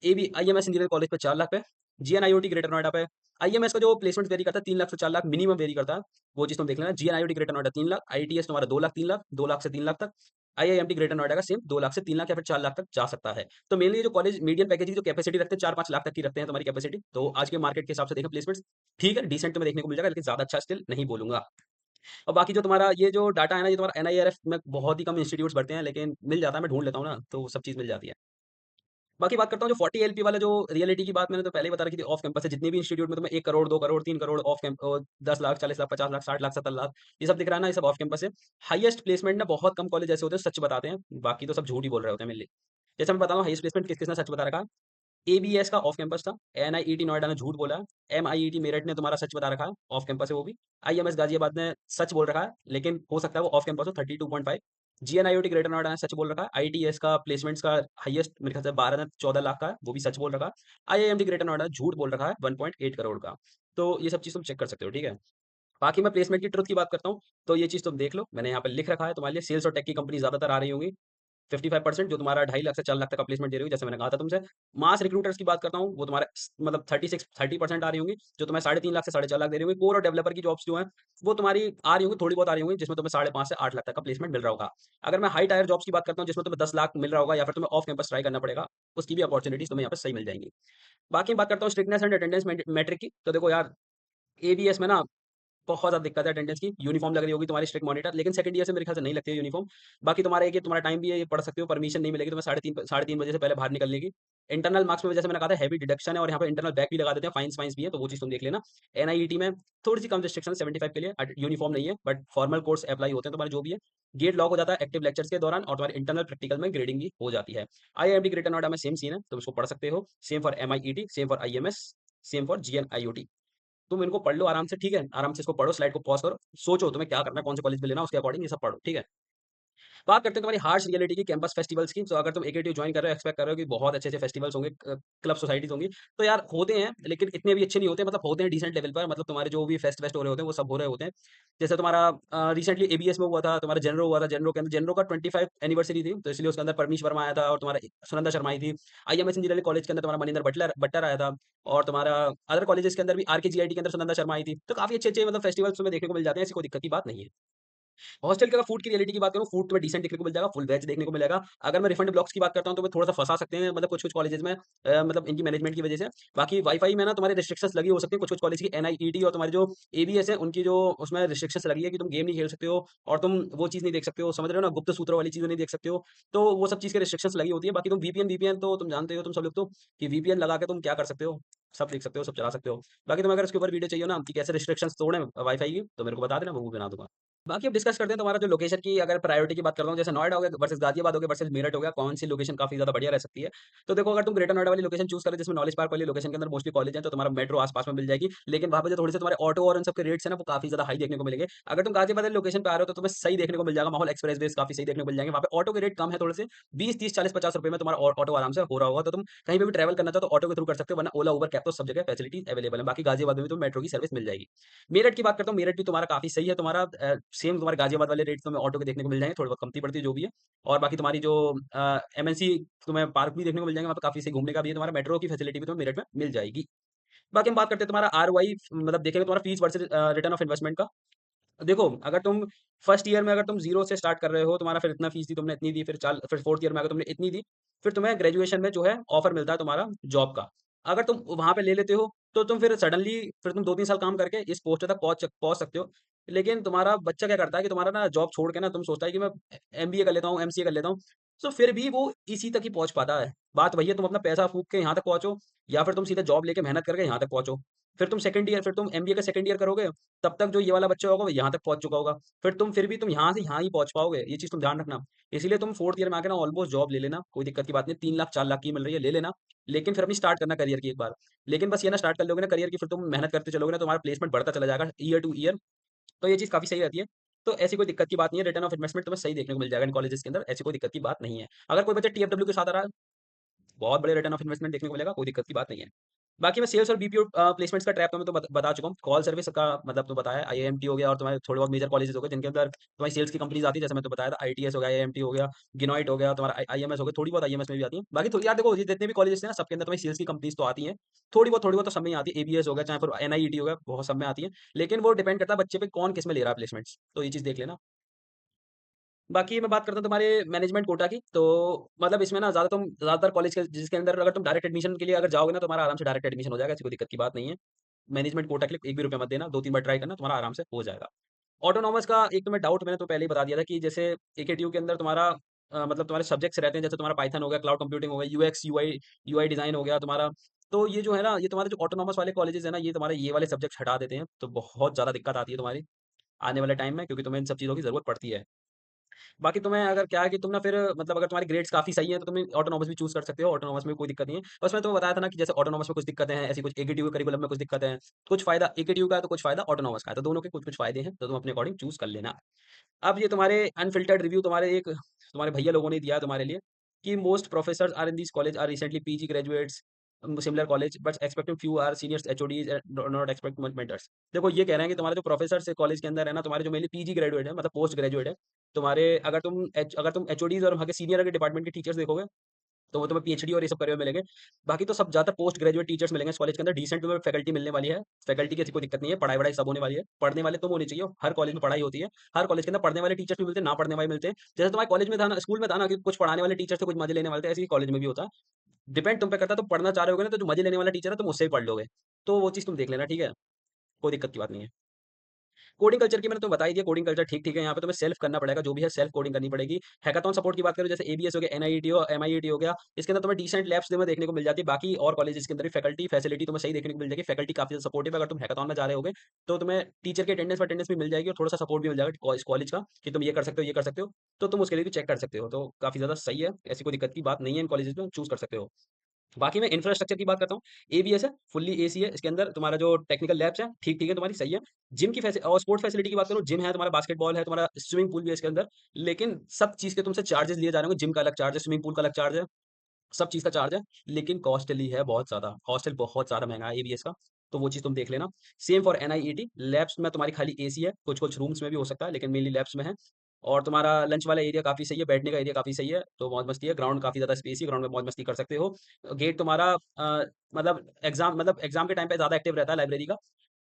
एबी आईएमएस इंजीनियरिंग कॉलेज पे 4 लाख पे, जीएनआईओटी ग्रेटर नोएडा पे। आईएमएस का जो प्लेसमेंट वेरी करता है 3 लाख से 4 लाख मिनिमम वेरी करता है, वो चीज तुम देख लेना। GNIOT greater Noida 3 lakh, ITS तुम्हारा 2 लाख 3 लाख, 2 लाख से 3 लाख तक। आईआईएमटी ग्रेटर नोएडा का सेम 2 लाख से 3 लाख या फिर 4 लाख तक जा सकता है। तो मेनली जो कॉलेज मीडियम पैकेज की जो कैपेसिटी रखते हैं, 4-5 लाख तक की रखते हैं तुम्हारी कैपेसिटी। तो आज के मार्केट के हिसाब से देखें प्लेसमेंट्स, ठीक है, डिसेंट तुम्हें देखने को मिल जाएगा, लेकिन ज़्यादा अच्छा स्टिल नहीं बोलूँगा। और बाकी जो तुम्हारा ये जो डाटा है ना, ये तुम्हारा एनआईआरएफ में बहुत ही कम इंस्टीट्यूट्स बढ़ते हैं, लेकिन मिल जाता है, मैं ढूँढ लेता हूँ ना, तो सब चीज़ मिल जाती है। बाकी बात करता हूँ जो 40 एलपी वाला जो रियलिटी की बात मैंने तो पहले ही बता रखी थी, ऑफ कैंपस है। जितने भी इंस्टीट्यूट में तुम्हें 1 करोड़, 2 करोड़, 3 करोड़ ऑफ कैंप 10 लाख, 40 लाख, 50 लाख, 60 लाख, 70 लाख, ये सब दिख रहा है ना, ये सब ऑफ कैंपस है। हाईएस्ट प्लेसमेंट ना बहुत कम कॉलेज ऐसे होते हैं सच बताते हैं, बाकी तो सब झूठ ही बोल रहे होते हैं मेनली। जैसे मैं बता रहा हूँ हाईएस्ट प्लेसमेंट किस किसने सच बता रखा है। एबीएस का ऑफ कैंपस था, एनआईईटी नोएडा ने झूठ बोला है, एमआईईटी मेरठ ने तुम्हारा सच बता रखा है, ऑफ कैंपस है वो भी। आईएमएस गाजियाबाद ने सच बोल रखा है, लेकिन हो सकता है वो ऑफ कैंपस हो, 32.5। जीएनआईओटी ग्रेटर नोएडा ने सच बोल रखा है, आईटीएस का प्लेसमेंट्स का हाईएस्ट मेरे ख्याल से 12 ने 14 लाख का है, वो भी सच बोल रखा है। आईआईएमटी ग्रेटर नोएडा ने झूठ बोल रखा है 1.8 करोड़ का। तो ये सब चीज तुम चेक कर सकते हो, ठीक है। बाकी मैं प्लेसमेंट की ट्रुथ की बात करता हूँ, तो ये चीज तुम देख लो, मैंने यहाँ पे लिख रखा है तुम्हारे लिए। सेल्स और टेक की कंपनी ज्यादातर आ रही होंगी, 55% जो तुम्हारा 2.5 लाख से 4 लाख तक का प्लेसमेंट दे रही हो, जैसे मैंने कहा था तुमसे। मास रिक्रूटर्स की बात करता हूँ, वो तुम्हारा मतलब 30% आ रही होंगी, जो तुम्हें 3.5 लाख से 4.5 लाख दे रही होंगी। कोर और डेवलपर की जॉब्स जो हैं, वो तुम्हारी आ रही होंगी, थोड़ी बहुत आ रही होंगी, जिसमें तुम्हें 5.5 से 8 लाख तक का प्लेसमेंट मिल रहा होगा। अगर मैं हाई टायर जॉब्स की बात करता हूँ, जिसमें तुम्हें 10 लाख मिल रहा होगा, या फिर तुम्हें ऑफ कैंपस ट्राई करना पड़ेगा, उसकी भी अपॉर्चुनिटीज तुम्हें यहाँ पे सही मिल जाएंगी। बाकी बात करता हूँ स्ट्रिक्टनेस एंड अटेंडेंस मेट्रिक की, तो देखो यार, एबीएस में ना बहुत ज़्यादा दिक्कत है अटेंडेंस की। यूनिफ़ॉर्म लग रही होगी तुम्हारी स्ट्रिक्ट मॉनिटर, लेकिन सेकंड ईयर से मेरे ख्याल से नहीं लगती है यूनिफ़ॉर्म। बाकी तुम्हारा एक ये तुम्हारा टाइम भी है, ये पढ़ सकते हो, परमिशन नहीं मिलेगी तुम्हें साढ़े 3 बजे से पहले बाहर निकलने की। इंटरनल मार्क्स में जैसे मैंने कहा था हेवी डिडक्शन है, और यहाँ पे इंटरनल बैक भी लगा देते हैं, फाइन्स वाइन्स भी है, तो वो चीज़ तुम देख लेना। एनआईईटी में थोड़ी-सी कम रिस्ट्रिक्शन है 75 के लिए, यूनिफ़ॉर्म नहीं है, बट फॉर्मल कोर्स अप्लाई होते हैं तुम्हारे जो भी है। गेट लॉक हो जाता है एक्टिव लेक्चर्स के दौरान, और तुम्हारे इंटरनल प्रैक्टिकल में ग्रेडिंग भी हो जाती है। आईआईएमटी ग्रेटर नोएडा में सेम सीन है, तुम इसको पढ़ सकते हो। Same for MIET, same for IMS, same for GNIOT. तुम इनको पढ़ लो आराम से, ठीक है? आराम से इसको पढ़ो, स्लाइड को पॉज़ करो, सोचो तुम्हें क्या करना है, कौन से कॉलेज में लेना है, उसके अकॉर्डिंग ये सब पढ़ो, ठीक है? बात करते हैं तुम्हारी हार्श रियलिटी की, कैंपस फेस्टिवल्स की। तो अगर तुम एकेटीयू ज्वाइन कर रहे हो, एक्सपेक्ट कर रहे हो कि बहुत अच्छे-अच्छे फेस्टिवल्स होंगे, क्लब सोसाइटीज़ होंगी, तो यार होते हैं, लेकिन इतने भी अच्छे नहीं होते, मतलब होते हैं डिसेंट लेवल पर, मतलब तुम्हारे जो भी फेस्ट वेस्ट हो रहे होते हैं, वो सब हो रहे होते हैं। जैसे तुम्हारा रिसेंटली एबीएस में हुआ था, तुम्हारा जेनरो हुआ था, जेनरो के अंदर जेनरो का 25 एनिवर्सरी थी, तो इसलिए उसके अंदर परमीश वर्मा आया था, और तुम्हारा सुनंदा शर्मा आई थी। आईएमएस इंजीनियरिंग कॉलेज के अंदर तुम्हारा मनिंदर बट्टर आया था, और तुम्हारा अदर कॉलेजेस के अंदर भी आरकेजीआईटी के अंदर सुनंदा शर्मा आई थी। तो काफ़ी अच्छे-अच्छे मतलब फेस्टिवल्स तुम्हें देखने को मिल जाते हैं, ऐसी कोई दिक्कत की बात नहीं है। हॉस्टल का फूड की रियलिटी की बात करूँ, फूड तुम्हें डिसेंट देखने को मिल जाएगा, फुल वेज देखने को मिलेगा। अगर मैं रिफंड ब्लॉक्स की बात करता हूँ, तो वो थोड़ा-सा फँसा सकते हैं, मतलब कुछ-कुछ कॉलेजेस में, मतलब इनकी मैनेजमेंट की वजह से। बाकी वाई-फाई में ना तुम्हारे रिस्ट्रिक्शंस लगी हो सकती है, कुछ-कुछ कॉलेज की एनआईईटी और तुम्हारी जो एबीएस है, उनकी जो उसमें रिस्ट्रिक्शंस लगी है कि तुम गेम नहीं खेल सकते हो, और तुम वो चीज़ नहीं देख सकते हो, समझ रहे हो ना? गुप्त सूत्रों वाली चीज़ें नहीं देख सकते हो। तो वो सब चीज़ की रिस्ट्रिक्शंस लगी होती है। बाकी तुम वीपीएन वीपीएन तो तुम जानते हो, तुम सब लोग तो, कि वीपीएन लगा के तुम क्या कर सकते हो, सब देख सकते हो, सब चला सकते हो। बाकी तुम्हें अगर इसके ऊपर वीडियो चाहिए ना कि कैसे रिस्ट्रिक्शंस तोड़ें वाई-फाई की, तो मेरे को बता देना, वो भी बना दूँगा। बाकी अब डिस्कस करते हैं तुम्हारा जो लोकेशन की अगर प्रायोरिटी की बात करता हूँ, जैसे नोएडा हो गया वर्सेस गाजियाबाद हो गया वर्सेस मेरठ हो गया, कौन सी लोकेशन काफ़ी ज़्यादा बढ़िया रह सकती है। तो देखो, अगर तुम ग्रेटर नोएडा वाली लोकेशन चूज़ करो, जिसमें नॉलेज पार्क वाली लोकेशन के अंदर मोस्टली कॉलेज हैं, तो तुम्हारा मेट्रो आस-पास में मिल जाएगी। लेकिन वहाँ पे जो थोड़े-से तुम्हारे ऑटो और उन सब के रेट्स हैं ना, वो काफ़ी ज़्यादा हाई देखने को मिलेंगे। अगर तुम गाजियाबाद वाली लोकेशन पे आ रहे हो, तो तुम्हें सही देखने को मिल जाएगा, माहौल एक्सप्रेस वेज़ काफ़ी सही देखने को मिल जाएँगे। वहाँ पे ऑटो के रेट कम है थोड़े से, 20, 30, 40, ₹50 में तुम्हारा ऑटो आराम से हो रहा होगा। तो तुम कहीं पे भी ट्रैवल करना चाहो, तो ऑटो के थ्रू कर सकते हो, वरना ओला, उबर, कैब तो सब जगह फैसिलिटीज़ अवेलेबल है। बाकी गाजियाबाद में भी तुम्हें मेट्रो की सर्विस मिल जाएगी। मेरठ की बात करता हूँ, मेरठ भी तुम्हारा काफ़ी सही है, तुम्हारा सेम तुम्हारे गाजियाबाद वाले रेट तुम्हें ऑटो के देखने को मिल जाएँगे, थोड़ी बहुत कमती पड़ती है जो भी है। और बाकी तुम्हारी जो एमएनसी तुम्हें पार्क भी देखने को मिल जाएँगे, वहाँ पे काफ़ी सही घूमने का भी है, तुम्हारा मेट्रो की फैसिलिटी भी तुम्हें मेरठ में मिल जाएगी। बाकी हम बात करते हैं तुम्हारा आरओआई, मतलब देखेंगे तुम्हारा fees versus return of investment का। देखो, अगर तुम फर्स्ट ईयर में अगर तुम ज़ीरो से स्टार्ट कर रहे हो, तुम्हारा फिर इतना फीस दी, तुमने इतनी दी, फिर फोर्थ ईयर में अगर तुमने इतनी दी, फिर तुम्हें ग्रेजुएशन में जो है ऑफर मिलता है तुम्हारा जॉब का। अगर तुम वहाँ पे ले लेते हो, तो तुम फिर सडनली फिर तुम 2-3 साल काम करके इस पोस्ट तक पहुँच सकते हो। लेकिन तुम्हारा बच्चा क्या करता है कि तुम्हारा ना जॉब छोड़ के ना तुम सोचता है कि मैं एमबीए कर लेता हूँ, एमसीए कर लेता हूँ। तो फिर भी वो इसी तक ही पहुँच पाता है। बात वही है, तुम अपना पैसा फूँक के यहाँ तक पहुँचो या फिर तुम सीधे जॉब लेके मेहनत करके यहाँ तक पहुँचो। फिर तुम एमबीए का सेकंड ईयर करोगे, तब तक जो ये वाला बच्चा होगा वो यहाँ तक पहुँच चुका होगा। फिर भी तुम यहाँ से यहाँ ही पहुँच पाओगे, ये चीज़ तुम ध्यान रखना। इसीलिए तुम फोर्थ ईयर में आके ना ऑलमोस्ट जॉब ले लेना, कोई दिक्कत की बात नहीं, 3 लाख 4 लाख की मिल रही है, ले लेना। लेकिन फिर अपनी स्टार्ट करना करियर की एक बार। लेकिन बस ये ना स्टार्ट कर लोगे ना करियर की, फिर तुम मेहनत करते चलोगे ना, तुम्हारा प्लेसमेंट बढ़ता चला जाएगा ईयर टू ईयर। तो ये चीज़ काफ़ी सही रहती है। तो ऐसी कोई दिक्कत की बात नहीं है, रिटर्न ऑफ इन्वेस्टमेंट तुम्हें सही देखने को मिल जाएगा इन कॉलेजेस के अंदर, ऐसी कोई दिक्कत की बात नहीं है। अगर कोई बच्चा टीएफडब्ल्यू के साथ आ रहा है, बहुत बड़े रिटर्न ऑफ इन्वेस्टमेंट देखने को मिलेगा, कोई दिक्कत की बात नहीं है। बाकी मैं सेल्स और बीपीओ प्लेसमेंट्स का ट्रैप तुम्हें तो बता चुका हूँ। कॉल सर्विस का मतलब तो बताया, आईआईएमटी हो गया और तुम्हारे थोड़े बहुत मेजर कॉलेजेस हो गए जिनके अंदर तुम्हारी सेल्स की कंपनीज आती है, जैसे मैं तो बताया था, आईटीएस हो गया, आईआईएमटी हो गया, गिनोइट हो गया, तुम्हारा आईएमएस हो गया, थोड़ी बहुत आईएमएस में भी आती है। बाकी यार देखो, ये जितने भी कॉलेजेस हैं ना, सबके अंदर तुम्हारी सेल्स की कंपनीज तो आती हैं, थोड़ी बहुत तो सब में ही आती है। एबीएस हो गया, चाहे फिर एनआईईटी हो गया, बहुत सब में आती है। लेकिन वो डिपेंड करता है बच्चे पे कौन किस में ले रहा है प्लेसमेंट्स, तो ये चीज़ देख लेना। बाकी मैं बात करता हूँ तुम्हारे मैनेजमेंट कोटा की, तो मतलब इसमें ना ज़्यादातर कॉलेज के जिसके अंदर अगर तुम डायरेक्ट एडमिशन के लिए अगर जाओगे ना, तुम्हारा आराम से डायरेक्ट एडमिशन हो जाएगा, ऐसी कोई दिक्कत की बात नहीं है। मैनेजमेंट कोटा के लिए 1 भी रुपया मत देना, 2-3 बार ट्राई करना, तुम्हारा आराम से हो जाएगा। ऑटोनॉमस का एक तुम्हें डाउट मैंने तो पहले ही बता दिया था कि जैसे एकेटीयू के अंदर तुम्हारा मतलब तुम्हारे सब्जेक्ट्स रहते हैं, जैसे तुम्हारा पाइथन हो गया, क्लाउड कंप्यूटिंग हो गया, यूएक्स, यूआई डिज़ाइन हो गया तुम्हारा। तो ये जो है ना, ये तुम्हारे जो ऑटोनॉमस वाले कॉलेजेस हैं ना, ये तुम्हारे ये वाले सब्जेक्ट्स हटा देते हैं, तो बहुत ज़्यादा दिक्कत आती है तुम्हारी आने वाले टाइम में, क्योंकि तुम्हें इन सब चीज़ों की ज़रूरत पड़ती है। बाकी तुम्हें अगर क्या है कि तुम ना फिर मतलब अगर तुम्हारे ग्रेड्स काफ़ी सही हैं, तो तुम ऑटोनॉमस भी चूज़ कर सकते हो, ऑटोनॉमस में कोई दिक्कत नहीं है। बस मैं तुम्हें बताया था ना कि जैसे ऑटोनॉमस में कुछ दिक्कतें हैं, ऐसी कुछ एकेटीयू करिकुलम में कुछ दिक्कतें हैं। कुछ फ़ायदा एकेटीयू का है, तो कुछ फ़ायदा ऑटोनॉमस का है, तो दोनों के कुछ-कुछ फ़ायदे हैं, तो तुम अपने अकॉर्डिंग चूज़ कर लेना। अब ये तुम्हारे अनफिल्टर्ड रिव्यू तुम्हारे भैया लोगों ने दिया है तुम्हारे लिए कि most professors are in this college are recently PG graduates similar college but expecting few are seniors HODs not expect mentors. देखो ये कह रहे हैं कि तुम्हारे जो प्रोफेसर्स कॉलेज के अंदर है ना, तुम्हारे जो मेनली पीजी ग्रेजुएट है, मतलब पोस्ट ग्रेजुएट है, तुम्हारे अगर तुम एचओडीज और वहाँ के सीनियर के डिपार्टमेंट के टीचर्स देखोगे, तो वो तुम्हें पीएचडी और ये सब करे हुए मिलेंगे। बाकी तो सब ज़्यादातर पोस्ट ग्रेजुएट टीचर्स मिलेंगे इस कॉलेज के अंदर, डिसेंट तुम्हें फैकल्टी मिलने वाली है। फैकल्टी की ऐसी कोई दिक्कत नहीं है, पढ़ाई-वढ़ाई सब होने वाली है। पढ़ने वाले तुम होने चाहिए, हर कॉलेज में पढ़ाई होती है। हर कॉलेज के अंदर पढ़ने वाले टीचर्स भी मिलते हैं, ना पढ़ने वाले मिलते हैं। जैसे तुम्हारे कॉलेज में था ना, स्कूल में था ना कि कुछ पढ़ाने वाले टीचर थे, कुछ मज़े लेने वाले थे, ऐसे ही कॉलेज में भी होता है। डिपेंड तुम पे करता है, तुम पढ़ना चाह रहे होगे ना, तो जो मज़े लेने वाला टीचर है, तुम उससे ही पढ़ लोगे। तो वो चीज़ तुम देख लेना, ठीक है? कोई दिक्कत की बात नहीं है। कोडिंग कल्चर की मैंने तुम्हें बता ही दिया, कोडिंग कल्चर ठीक-ठीक है, यहाँ पे तुम्हें सेल्फ करना पड़ेगा, जो भी है सेल्फ कोडिंग करनी पड़ेगी। हैकाथॉन सपोर्ट की बात करूँ, जैसे एबीएस हो गया, एनआईईटी हो, एमआईईटी हो गया, इसके अंदर तुम्हें डिसेंट लैब्स तुम्हें देखने को मिल जाती है। बाकी और कॉलेजेस के अंदर भी फैकल्टी फैसिलिटी तुम्हें सही देखने को मिल जाएगी, फैकल्टी काफ़ी ज़्यादा सपोर्टिव है। अगर तुम हैकाथॉन में जा रहे होगे, तो तुम्हें टीचर की अटेंडेंस भी मिल जाएगी और थोड़ा-सा सपोर्ट भी मिल जाएगा कॉलेज कॉलेज का कि तुम ये कर सकते हो, ये कर सकते हो, तो तुम उसके लिए भी चेक कर सकते हो। तो काफ़ी ज़्यादा सही है, ऐसी कोई दिक्कत की बात नहीं है, इन कॉलेजेस में चूज़ कर सकते हो। बाकी मैं इंफ्रास्ट्रक्चर की बात करता हूँ, एबीएस है, फुल्ली एसी है, इसके अंदर तुम्हारा जो टेक्निकल लैब्स है, ठीक-ठीक है, तुम्हारी सही है। जिम की फैसि और स्पोर्ट्स फैसिलिटी की बात करूँ, जिम है, तुम्हारा बास्केटबॉल है, तुम्हारा स्विमिंग पूल भी है इसके अंदर। लेकिन सब चीज़ के तुमसे चार्जेज़ लिए जा रहे होंगे, जिम का अलग चार्ज है, स्विमिंग पूल का अलग चार्ज है, सब चीज़ का चार्ज है, लेकिन कॉस्टली है बहुत ज़्यादा। हॉस्टल बहुत ज़्यादा महँगा है एबीएस का, तो वो चीज़ तुम देख लेना। सेम फॉर एनआईईटी, लैब्स में तुम्हारी खाली एसी है, कुछ-कुछ रूम्स में भी हो सकता है, लेकिन मेनली लैब्स में है। और तुम्हारा लंच वाला एरिया काफ़ी सही है, बैठने का एरिया काफ़ी सही है, तो मौज-मस्ती है। ग्राउंड काफ़ी ज़्यादा स्पेस है, ग्राउंड में मौज-मस्ती कर सकते हो। गेट तुम्हारा मतलब एग्ज़ाम के टाइम पे ज़्यादा एक्टिव रहता है लाइब्रेरी का।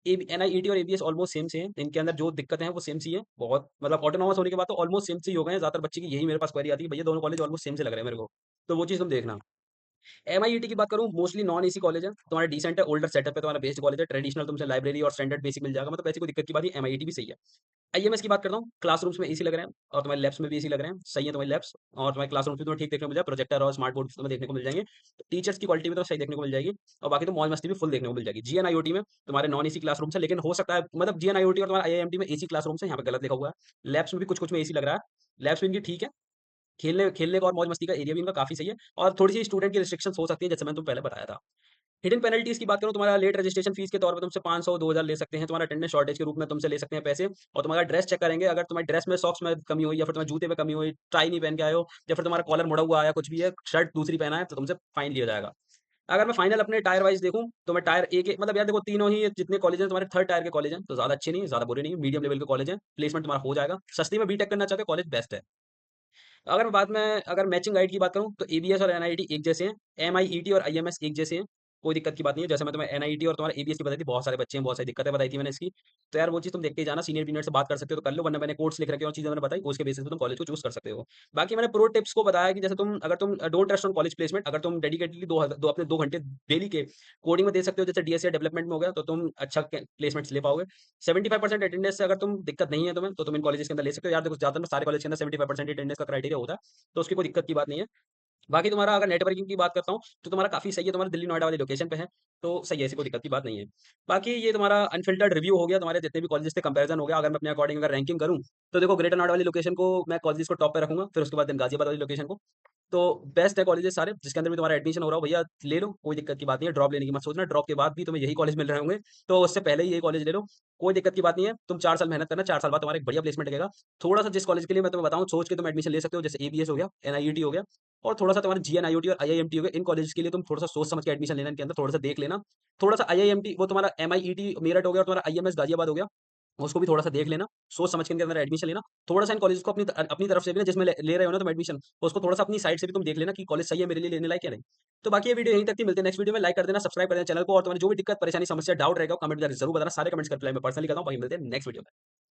एनआईईटी और एबीएस ऑलमोस्ट सेम से हैं, इनके अंदर जो दिक्कतें हैं वो सेम सी हैं। बहुत मतलब ऑटोनॉमस होने के बाद तो ऑलमोस्ट सेम से ही हो गए हैं, ज़्यादातर बच्चे की यही मेरे पास क्वेरी आती है, भैया दोनों कॉलेज ऑलमोस्ट सेम से लग रहे हैं मेरे को। तो वो चीज़ तुम देखना। एमआईईटी की बात करूँ, मोस्टली नॉन एसी कॉलेज है, तुम्हारा डिसेंट है, ओल्डर सेटअप है, तुम्हारा बेस्ड कॉलेज है, ट्रेडिशनल तुमसे लाइब्रेरी और स्टैंडर्ड बेसिक मिल जाएगा, मतलब ऐसी कोई दिक्कत की बात नहीं, एमआईईटी भी सही है। आईएमएस की बात करता हूँ, क्लासरूम्स में एसी लग रहे हैं और तुम्हारे लैब्स में भी एसी लग रहे हैं, सही है तुम्हारे लैब्स और तुम्हारे क्लासरूम्स भी तुम्हें ठीक देखने को मिल जाएगा, प्रोजेक्टर और स्मार्ट बोर्ड तुम्हें देखने को मिल जाएँगे। टीचर्स की क्वालिटी भी तुम्हें सही देखने को मिल जाएगी और बाकी तो मौज-मस्ती भी फुल देखने को मिल जाएगी। जीएनआईओटी में तुम्हारे नॉन एसी क्लासरूम्स हैं, लेकिन हो सकता है मतलब जीएनआईओटी और तुम्हारा आईआईएमटी में एसी क्लासरूम्स हैं, यहाँ पे गलत लिखा हुआ है। लैब्स में भी कुछ-कुछ में एसी लग रहा है, लैब्स में इनकी ठीक है, खेलने खेलने का और मौज-मस्ती का एरिया भी इनका काफ़ी सही है और थोड़ी-सी स्टूडेंट की रिस्ट्रिक्शंस हो सकती है, जैसे मैंने तुमको पहले बताया था। हिडन पेनल्टीज़ की बात करूँ, तुम्हारा लेट रजिस्ट्रेशन फीस के तौर पे तुमसे 500 2000 ले सकते हैं, तुम्हारा अटेंडेंस शॉर्टेज के रूप में तुमसे ले सकते हैं पैसे और तुम्हारा ड्रेस चेक करेंगे, अगर तुम्हारी ड्रेस में सॉक्स में कमी हुई या फिर तुम्हारे जूते में कमी हुई, टाई नहीं पहन के आए हो या फिर तुम्हारा कॉलर मुड़ा हुआ आया, कुछ भी है, शर्ट दूसरी पहना है, तो तुमसे फाइन लिया जाएगा। अगर मैं फाइनल अपने टायर वाइज़ देखूँ, तो मैं टायर एक मतलब यार देखो तीनों ही जितने कॉलेज हैं तुम्हारे थर्ड टायर के कॉलेज हैं, तो ज़्यादा अच्छे नहीं है, ज़्यादा बुरे नहीं है, मीडियम लेवल के कॉलेज हैं, प्लेसमेंट तुम्हारा हो जाएगा। सस्ती में बीटेक करना चाहते हो, कॉलेज बेस्ट है। अगर मैचिंग गाइड की बात करूँ, तो एबीएस और एनआईटी एक जैसे हैं, एमआईईटी और आईएमएस एक जैसे हैं, कोई दिक्कत की बात नहीं है। जैसे मैं तुम्हें एनआईटी और तुम्हारा एबीएस की बताई थी, बहुत सारे बच्चे हैं, बहुत सारी दिक्कतें बताई थी मैंने इसकी। तो यार वो चीज़ तुम देख के ही जाना, सीनियर-वीनियर से बात कर सकते हो तो कर लो, वरना मैंने कोट्स लिख रखे हैं और चीज़ें मैंने बताई, उसके बेसिस पे तुम कॉलेज को चूज़ कर सकते हो। बाकी मैंने प्रो टिप्स को बताया कि जैसे तुम अगर तुम don't trust on college placement, अगर तुम डेडिकेटली 2 घंटे डेली के कोडिंग में दे सकते हो, जैसे डीएस या डेवलपमेंट में हो गया, तो तुम अच्छा प्लेसमेंट्स ले पाओगे। 75% अटेंडेंस से अगर तुम दिक्कत नहीं है तुम्हें, तो तुम इन कॉलेजेस के अंदर ले सकते हो। यार देखो, ज़्यादातर सारे कॉलेज के अंदर 75% अटेंडेंस का क्राइटेरिया होता है, तो उसकी कोई दिक्कत की बात नहीं है। बाकी तुम्हारा अगर नेटवर्किंग की बात करता हूँ, तो तुम्हारा काफ़ी सही है, तुम्हारा दिल्ली, नोएडा वाली लोकेशन पे है, तो सही है, ऐसी कोई दिक्कत की बात नहीं है। बाकी ये तुम्हारा अनफ़िल्टर्ड रिव्यू हो गया, तुम्हारे जितने भी कॉलेजेस थे कंपैरिज़न हो गया। अगर मैं अपने अकॉर्डिंग अगर रैंकिंग करूँ, तो देखो ग्रेटर नोएडा वाली लोकेशन को मैं कॉलेजेस को टॉप पे रखूँगा, फिर उसके बाद देन गाज़ियाबाद वाली लोकेशन को। तो बेस्ट है कॉलेजेस सारे, जिसके अंदर भी तुम्हारा एडमिशन हो रहा हो, भैया ले लो, कोई दिक्कत की बात नहीं है। ड्रॉप लेने की मत सोचना, ड्रॉप के बाद भी तुम्हें यही कॉलेज मिल रहे होंगे, तो उससे पहले ही यही कॉलेज ले लो, कोई दिक्कत की बात नहीं है। तुम 4 साल मेहनत करना, 4 साल बाद तुम्हारा एक बढ़िया प्लेसमेंट लगेगा। थोड़ा-सा जिस कॉलेज के लिए मैं तुम्हें बताऊँ, सोच के तुम एडमिशन ले सकते हो, जैसे एबीएस हो गया, एनआईयूटी हो गया, और थोड़ा-सा तुम्हारा जीएनआईओटी और आईआईएमटी हो गया। इन कॉलेजेस के लिए तुम थोड़ा-सा सोच समझ के एडमिशन लेना, इनके अंदर थोड़ा-सा देख लेना। थोड़ा-सा आईआईएमटी, वो तुम्हारा एमआईईटी मेरठ हो गया और तुम्हारा आईएमएस गाज़ियाबाद हो गया, उसको भी थोड़ा-सा देख लेना, सोच समझ के इनके अंदर एडमिशन लेना। थोड़ा-सा इन कॉलेजेस को अपनी तरफ से भी ना, जिसमें ले ले रहे हो ना तुम एडमिशन, तो उसको थोड़ा-सा अपनी साइड से भी तुम देख लेना कि कॉलेज सही है मेरे लिए लेने लायक या नहीं। तो बाकी ये वीडियो यहीं तक थी, मिलते हैं नेक्स्ट वीडियो में। लाइक कर देना, सब्सक्राइब कर देना चैनल को, और तुम्हारी जो भी दिक्कत, परेशानी, समस्या, डाउट रहेगा, कमेंट में ज़रूर बताना। सारे कमेंट्स का रिप्लाई मैं पर्सनली करता हूँ। वहीं मिलते हैं नेक्स्ट वीडियो में।